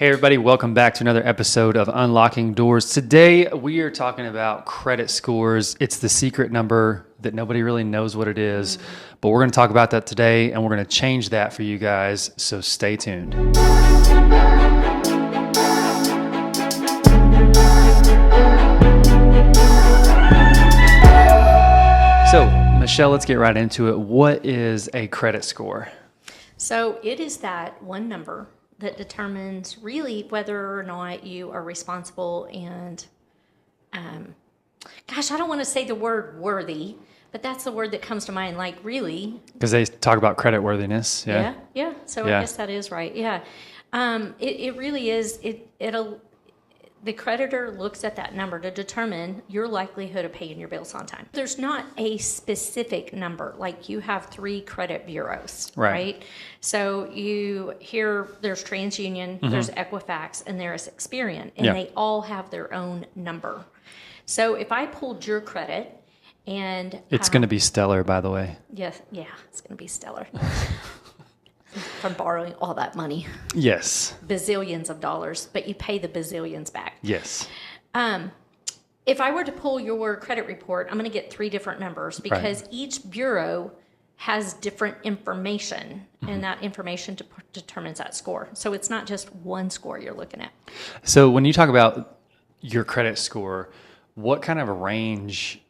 Hey everybody, welcome back to another episode of Unlocking Doors. Today we are talking about credit scores. It's the secret number that nobody really knows what it is, but we're going to talk about that today and we're going to change that for you guys, so stay tuned. So, Michelle, let's get right into it. What is a credit score? So it is that one number that determines really whether or not you are responsible and, I don't want to say the word worthy, but that's the word that comes to mind, like really. Because they talk about credit worthiness. Yeah. So I guess that is right. Yeah. It really is. The creditor looks at that number to determine your likelihood of paying your bills on time. There's not a specific number, like you have 3 credit bureaus, right? So there's TransUnion, there's Equifax, and there's Experian, and they all have their own number. So if I pulled your credit and... It's going to be stellar, by the way. Yes, it's going to be stellar. From borrowing all that money. Yes. Bazillions of dollars, but you pay the bazillions back. Yes. If I were to pull your credit report, I'm going to get 3 different numbers because each bureau has different information, and that information determines that score. So it's not just one score you're looking at. So when you talk about your credit score, what kind of a range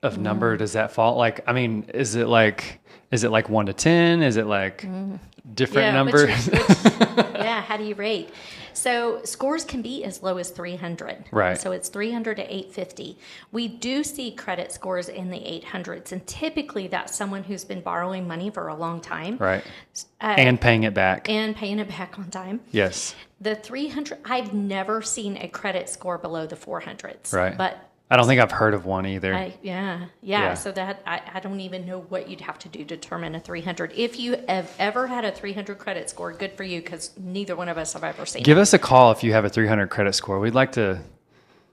of number does that fall? Like, I mean, is it like 1 to 10? Is it like different numbers? How do you rate? So scores can be as low as 300. Right. So it's 300 to 850. We do see credit scores in the 800s, and typically that's someone who's been borrowing money for a long time. Right. And paying it back. And paying it back on time. Yes. The 300, I've never seen a credit score below the 400s. Right. But I don't think I've heard of one either. So that I don't even know what you'd have to do to determine a 300. If you have ever had a 300 credit score, good for you, because neither one of us have ever seen. Give us a call if you have a 300 credit score. We'd like to.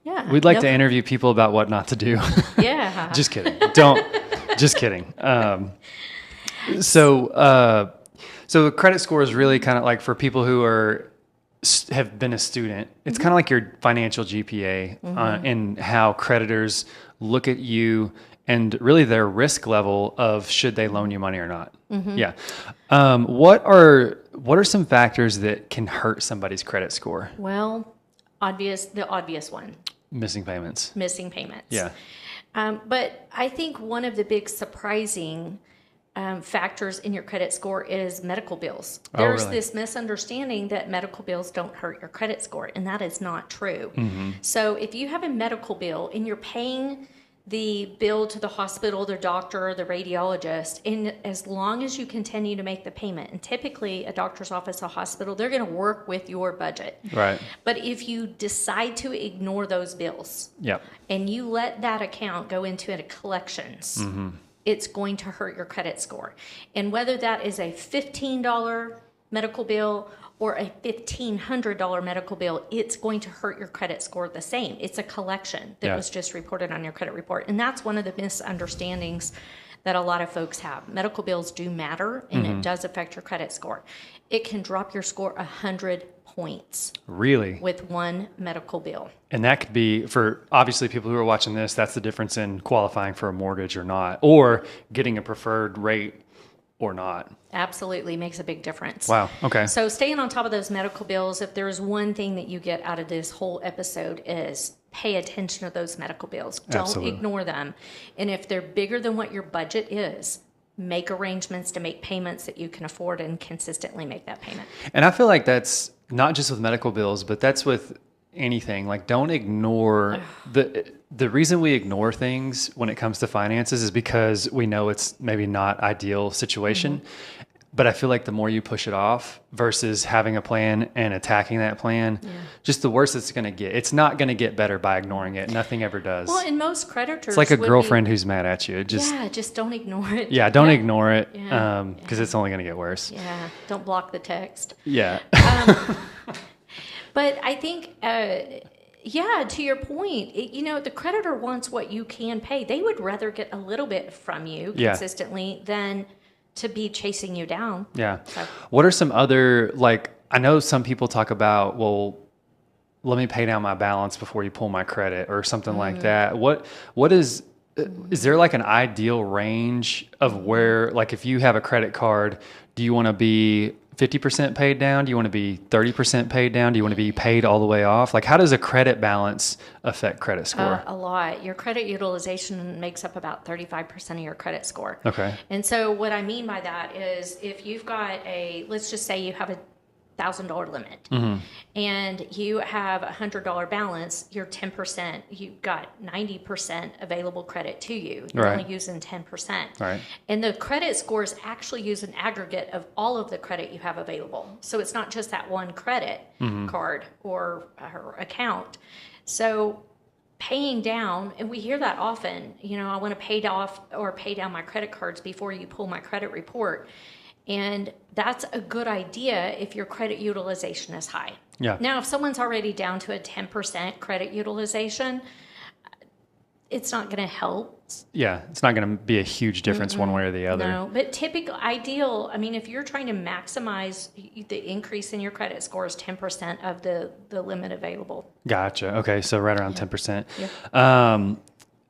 Yeah. We'd like to interview people about what not to do. Yeah. Just kidding. Just kidding. So the credit score is really kind of like for people who have been a student. It's kind of like your financial GPA and how creditors look at you and really their risk level of should they loan you money or not. Yeah. What are some factors that can hurt somebody's credit score? Well, the obvious one. Missing payments. Yeah. But I think one of the big surprising factors in your credit score is medical bills. There's this misunderstanding that medical bills don't hurt your credit score, and that is not true. So if you have a medical bill and you're paying the bill to the hospital, the doctor, the radiologist, and as long as you continue to make the payment, and typically a doctor's office, a hospital, they're going to work with your budget. Right. But if you decide to ignore those bills and you let that account go into collections, it's going to hurt your credit score. And whether that is a $15 medical bill or a $1,500 medical bill, it's going to hurt your credit score the same. It's a collection that was just reported on your credit report. And that's one of the misunderstandings that a lot of folks have. Medical bills do matter, and it does affect your credit score. It can drop your score 100 points. Really? With one medical bill. And that could be, for obviously people who are watching this, that's the difference in qualifying for a mortgage or not, or getting a preferred rate or not. Absolutely makes a big difference. Wow. Okay. So staying on top of those medical bills, if there's one thing that you get out of this whole episode is pay attention to those medical bills. Don't ignore them. And if they're bigger than what your budget is, make arrangements to make payments that you can afford and consistently make that payment. And I feel like that's not just with medical bills, but that's with anything. Like, don't ignore the reason we ignore things when it comes to finances is because we know it's maybe not ideal situation. But I feel like the more you push it off versus having a plan and attacking that plan, just the worse it's going to get. It's not going to get better by ignoring it. Nothing ever does. Well, and most creditors... It's like a girlfriend who's mad at you. Just don't ignore it. Yeah, don't ignore it because it's only going to get worse. Yeah, don't block the text. Yeah. But I think... to your point, the creditor wants what you can pay. They would rather get a little bit from you consistently than to be chasing you down. Yeah. So. What are some other, like, I know some people talk about, well, let me pay down my balance before you pull my credit or something like that. What is there like an ideal range of where, like if you have a credit card, do you want to be 50% paid down? Do you want to be 30% paid down? Do you want to be paid all the way off? Like how does a credit balance affect credit score? A lot. Your credit utilization makes up about 35% of your credit score. Okay. And so what I mean by that is if you've got let's just say you have a $1,000 limit and you have $100 balance, you're 10%, you've got 90% available credit to you. You're only using 10%. Right. And the credit scores actually use an aggregate of all of the credit you have available. So it's not just that one credit card or account. So paying down, and we hear that often, I want to pay off or pay down my credit cards before you pull my credit report. And that's a good idea if your credit utilization is high. Yeah. Now, if someone's already down to a 10% credit utilization, it's not going to help. Yeah, it's not going to be a huge difference one way or the other. No, but ideal, if you're trying to maximize the increase in your credit score is 10% of the limit available. Gotcha. Okay, so right around 10%. Yeah.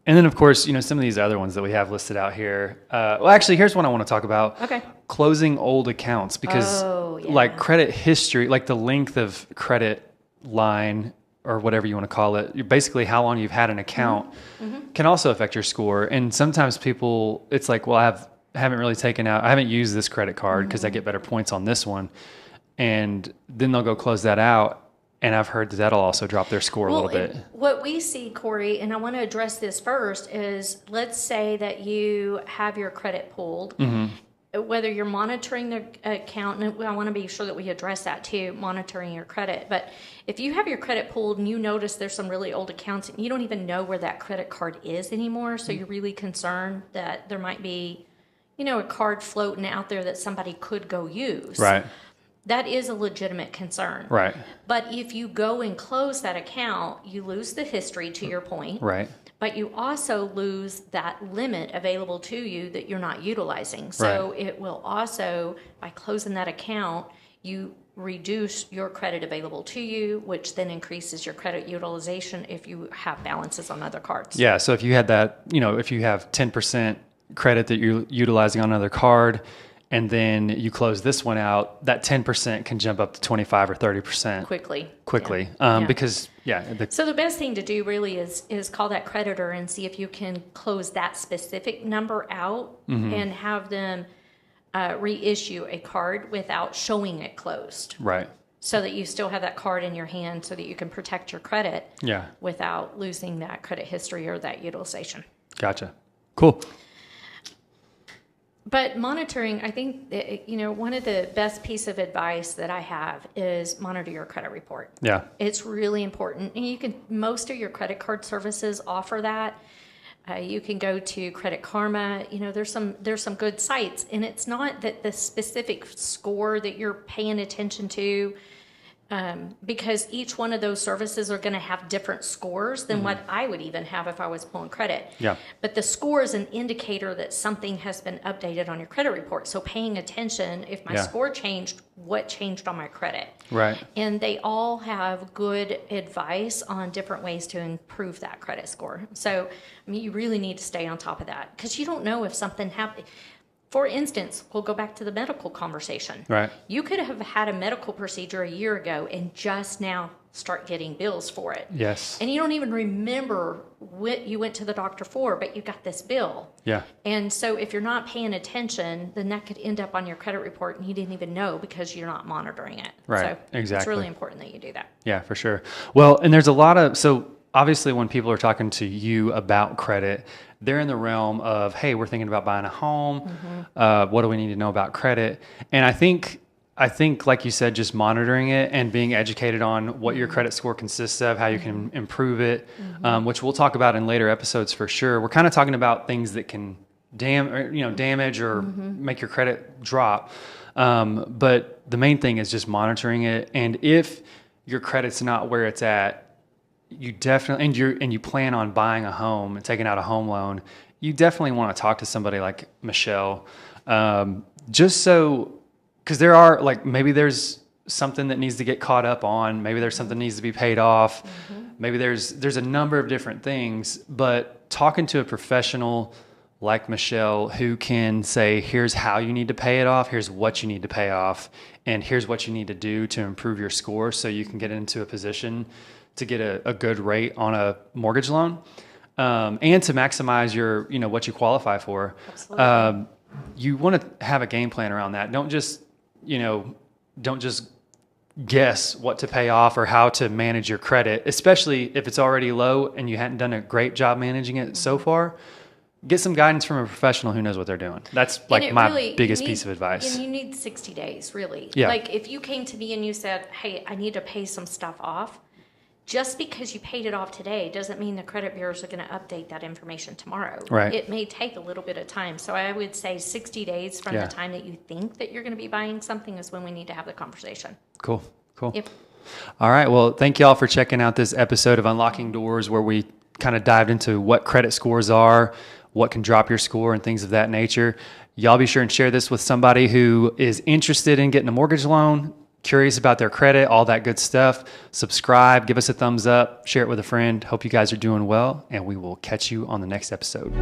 And then, of course, some of these other ones that we have listed out here. Well, actually, here's one I want to talk about. Okay. Closing old accounts, because like credit history, like the length of credit line or whatever you want to call it, basically how long you've had an account can also affect your score. And sometimes people, it's like, well, I haven't used this credit card because I get better points on this one. And then they'll go close that out. And I've heard that'll also drop their score a little bit. What we see, Cory, and I want to address this first, is let's say that you have your credit pulled, whether you're monitoring the account, and I want to be sure that we address that too, monitoring your credit. But if you have your credit pulled and you notice there's some really old accounts and you don't even know where that credit card is anymore, so you're really concerned that there might be, a card floating out there that somebody could go use. Right. That is a legitimate concern. Right. But if you go and close that account, you lose the history, to your point. Right. But you also lose that limit available to you that you're not utilizing. So it will also, by closing that account, you reduce your credit available to you, which then increases your credit utilization if you have balances on other cards. Yeah. So if you had that, if you have 10% credit that you're utilizing on another card, and then you close this one out, that 10% can jump up to 25 or 30%. Quickly. Yeah. Because, so the best thing to do really is call that creditor and see if you can close that specific number out and have them reissue a card without showing it closed. Right. So that you still have that card in your hand so that you can protect your credit without losing that credit history or that utilization. Gotcha. Cool. But monitoring, I think, one of the best piece of advice that I have is monitor your credit report. Yeah. It's really important. And most of your credit card services offer that. You can go to Credit Karma. There's some good sites. And it's not that the specific score that you're paying attention to, because each one of those services are going to have different scores than what I would even have if I was pulling credit. Yeah. But the score is an indicator that something has been updated on your credit report. So paying attention, if my score changed, what changed on my credit? Right. And they all have good advice on different ways to improve that credit score. So, you really need to stay on top of that because you don't know if something happened. For instance, we'll go back to the medical conversation. Right. You could have had a medical procedure a year ago and just now start getting bills for it. Yes. And you don't even remember what you went to the doctor for, but you got this bill. Yeah. And so if you're not paying attention, then that could end up on your credit report and you didn't even know because you're not monitoring it. Right. So exactly. It's really important that you do that. Yeah, for sure. Well, and there's a lot of, so obviously when people are talking to you about credit, they're in the realm of, hey, we're thinking about buying a home. What do we need to know about credit? And I think, like you said, just monitoring it and being educated on what your credit score consists of, how you can improve it, which we'll talk about in later episodes for sure. We're kind of talking about things that can damage or make your credit drop. But the main thing is just monitoring it. And if your credit's not where it's at, you definitely, and you plan on buying a home and taking out a home loan, you definitely want to talk to somebody like Michelle, just so, because there are maybe there's something that needs to get caught up on. Maybe there's something that needs to be paid off. Maybe there's a number of different things, but talking to a professional like Michelle who can say, here's how you need to pay it off, here's what you need to pay off, and here's what you need to do to improve your score so you can get into a position to get a good rate on a mortgage loan, and to maximize your, what you qualify for. Absolutely. You want to have a game plan around that. Don't just guess what to pay off or how to manage your credit, especially if it's already low and you hadn't done a great job managing it so far. Get some guidance from a professional who knows what they're doing. That's like my biggest piece of advice. And you need 60 days, really. Yeah. Like if you came to me and you said, hey, I need to pay some stuff off, just because you paid it off today doesn't mean the credit bureaus are going to update that information tomorrow. Right. It may take a little bit of time. So I would say 60 days from the time that you think that you're going to be buying something is when we need to have the conversation. Cool. Yep. All right. Well, thank y'all for checking out this episode of Unlocking Doors, where we kind of dived into what credit scores are, what can drop your score, and things of that nature. Y'all be sure and share this with somebody who is interested in getting a mortgage loan, curious about their credit, all that good stuff. Subscribe, give us a thumbs up, share it with a friend. Hope you guys are doing well, and we will catch you on the next episode.